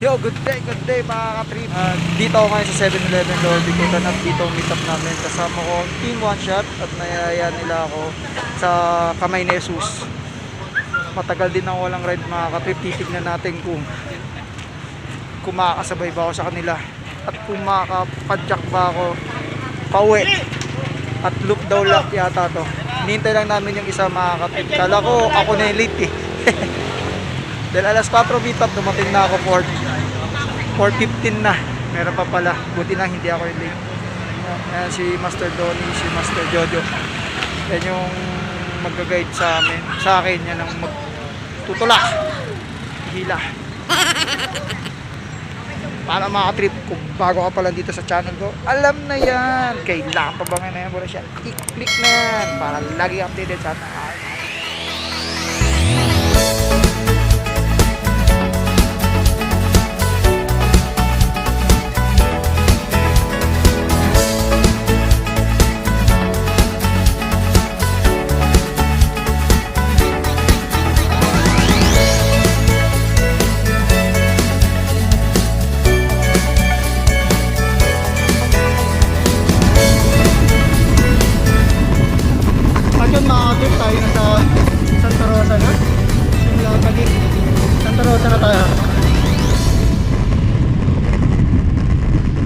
Yo, good day mga ka-trip. Dito ako ngayon sa 7-Eleven Lord Bikutan at dito meet up namin. Kasama ko Team One Shot at nayaya nila ako sa Kamay ni Jesus. Matagal din ako walang ride mga ka-trip. Titignan natin kung makakasabay ba ako sa kanila at kung makakapadyak ba ako pauwi. At loop daw lap yata to. Hinihintay lang namin yung isa mga ka-trip. Kala ko ako na yung late eh. Dahil alas 4 meet up, dumating na ako 4:15 na. Meron pa pala. Buti lang hindi ako yung late. Ayan si Master Donnie, si Master Jojo. Yan yung mag-guide sa amin. Sa akin yan ang magtutulak. Hila. Para makatrip kung bago ka pala dito sa channel ko, alam na yan. Kailangan pa ba nga na yan? Muna siya. I-click na yan para lagi updated sa atin. Makakapit tayo na sa Santa Rosa na. Simula pagi Santa Rosa na tayo.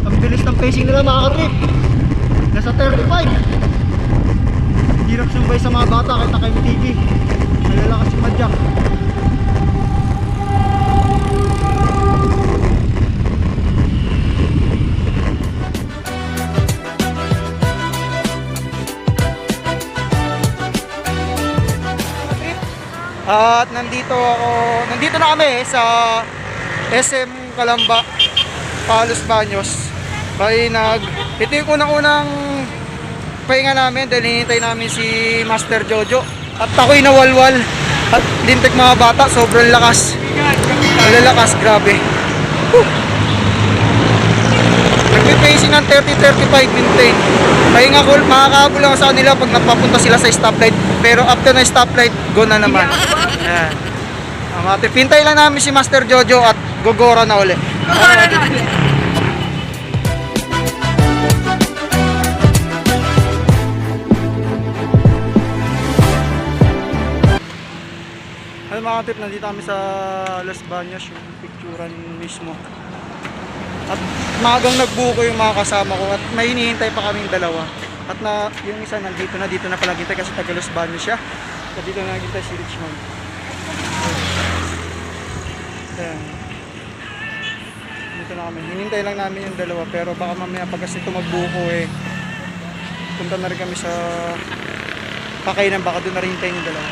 Ang bilis ng pacing nila makakatrip. Nasa 35. Hirap sumbay sa mga bata kahit na kayo TV. Malalakas si Madjak. At nandito na kami sa SM Calamba, Palos Baños. Ito yung unang pahinga namin dahil hinihintay namin si Master Jojo. At ako'y nawalwal at lintik mga bata, sobrang lakas. Malalakas, grabe. Nagpipacing ng 30-35 maintain. Pahinga ko, makakahabol lang sa kanila pag napapunta sila sa stoplight. Pero after na stoplight, go na naman. Ayan. Pintay lang namin si Master Jojo at gogora na uli. Ano mga tip, nandito kami sa Los Baños, yung picturean mismo. At magang nagbuko yung mga kasama ko at may hinihintay pa kaming dalawa. At yung isa dito na pala hintay kasi taga Los Baños siya. At dito na hintay si Richmond. Ayan. Dito na kami. Hinihintay lang namin yung dalawa pero baka mamaya pag kasi ito magbuko punta na rin kami sa Pakainan, baka doon na rin hintayin yung dalawa.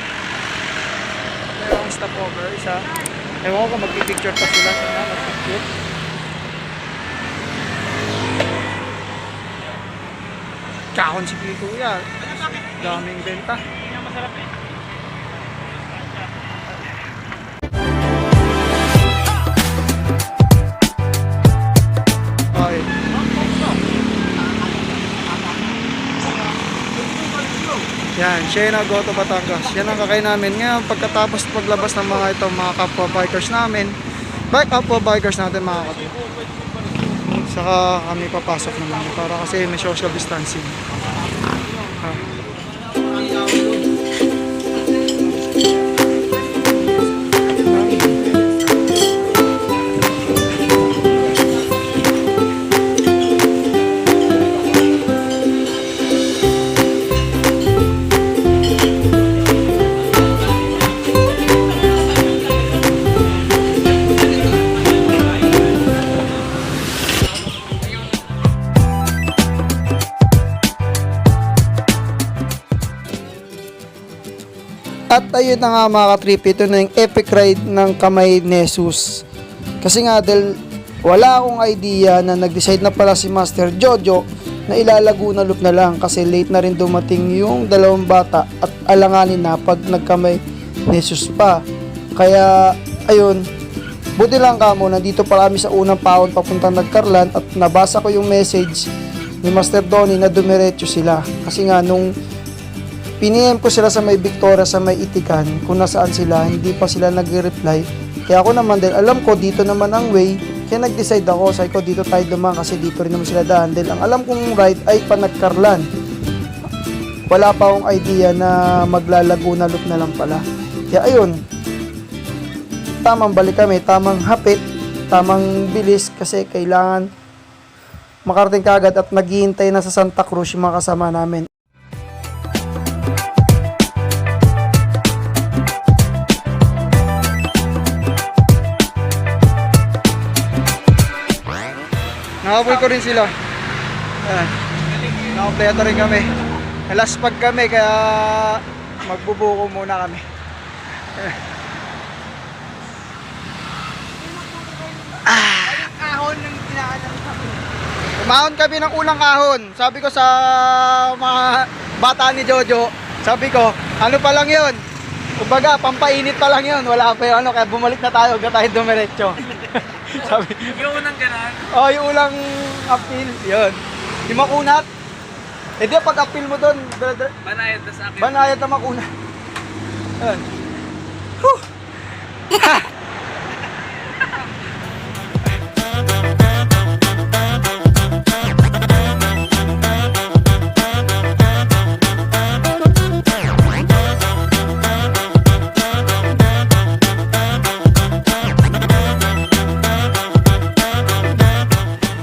Meron akong stopover, isa. Ewan ko kung magpipicture pa sila. Sana magpicture. Kakon si Kuya. Daming benta. Masarap eh. Okay. Yan, Shena Goto Batangas. Yan ang kakain namin. Ngayon, pagkatapos paglabas ng mga itong mga kapwa bikers namin, mga kapwa. Saka kami papasok naman para kasi may social distancing. At ayun na nga mga ka-trip, ito na yung epic ride ng Kamay ni Jesus. Kasi nga dahil wala akong idea na nag-decide na pala si Master Jojo na ilalaguna loop na lang kasi late na rin dumating yung dalawang bata at alanganin na pag nagkamay ni Jesus pa. Kaya ayun, buti lang kamo, nandito pala kami sa unang paon papuntang Nagkarlan at nabasa ko yung message ni Master Donnie na dumiretso sila. Kasi nga nung piniem ko sila sa may Victoria, sa may Itikan, kung nasaan sila, hindi pa sila nagre-reply. Kaya ako naman din, alam ko dito naman ang way, Kaya nag-decide ako, sabi ko dito tayo dumaan kasi dito rin naman sila daan. Dahil ang alam kong ride ay Panagkarlan. Wala pa akong idea na maglalaguna loop na lang pala. Kaya ayun, tamang balik kami, tamang hapit, tamang bilis kasi kailangan makarating kagad at naghihintay na sa Santa Cruz yung mga kasama namin. Nakapoy ko rin sila. Ayan. Nakakompleto rin kami. Nalaspag kami kaya magbubuko muna kami. Kahon ng inaalam kami. Umahon kami ng unang kahon. Sabi ko sa mga bata ni Jojo, sabi ko, ano pa lang yun? Kumbaga, pampainit pa lang yun. Wala pa yung ano, kaya bumalik na tayo, huwag na tayo dumiretso. Sabi, Yung unang ganan. oh, yung ulang uphill, yun. Yung makunat. Eh di, pag uphill mo doon, Banayad na sa akin. banayad na makunat. Yun. Whew.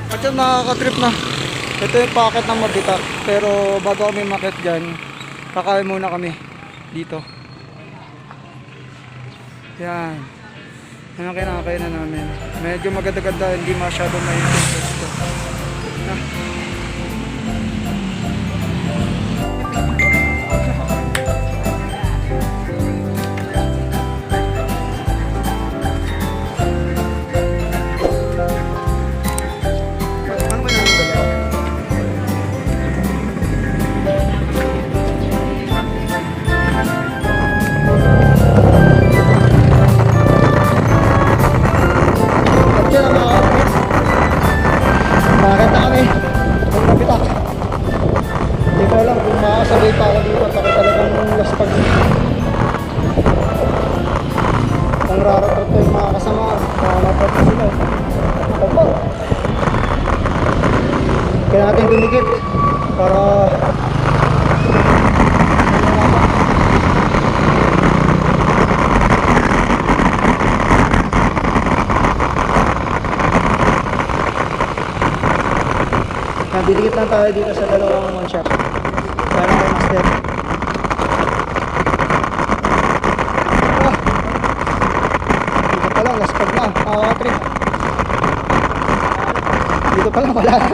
At yun, nakaka-trip na. Ito yung packet ng Mabitak. Pero bago kami makit dyan, kakain muna kami dito. Yan. Yan ang kinakain na namin. Medyo maganda-ganda, hindi masyado may ito. Na. Ano ba yung dalawa? At yun ang mga kapit. Bakit na kami? Ang Mabitak. Hindi ko alam kung makakasabay pa ako dito at ako talagang laspag. Ang raratrap ko yung mga kasama. Nakanatrap ko sila. Opo. Kaya natin dumikit para nadidikit lang tayo dito sa dalawang one shot. Kaya na kayo master. Ah! Dito pa lang, laspag na. Trip. Dito pa lang, wala na.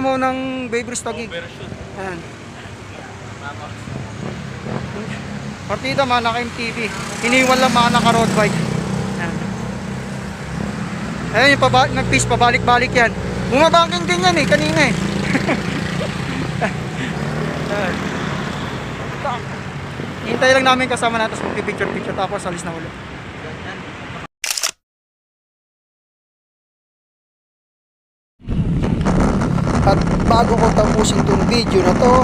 damo ng Baby Stogig. Ayan. Partida mga naka-MTV. Iniwan lang mga naka-road bike. Ayan. Ayan yung nag-piece, pabalik-balik yan. Bumabangking din yan kanina Ayan. Hintay lang namin kasama natin sa magpipicture-picture tapos alis na ulit. At bago ko tapusin itong video na to,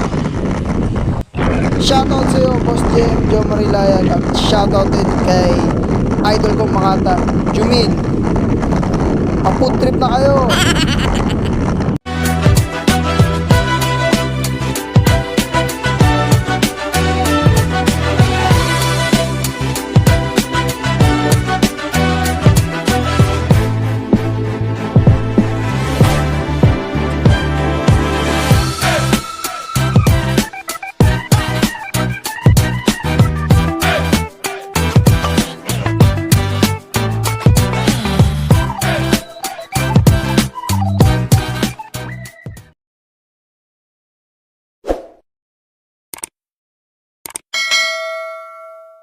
shoutout sa iyo, Boss JM, Joe Marilayan, at shoutout din kay idol kong Makata, Jumin. Food trip na kayo.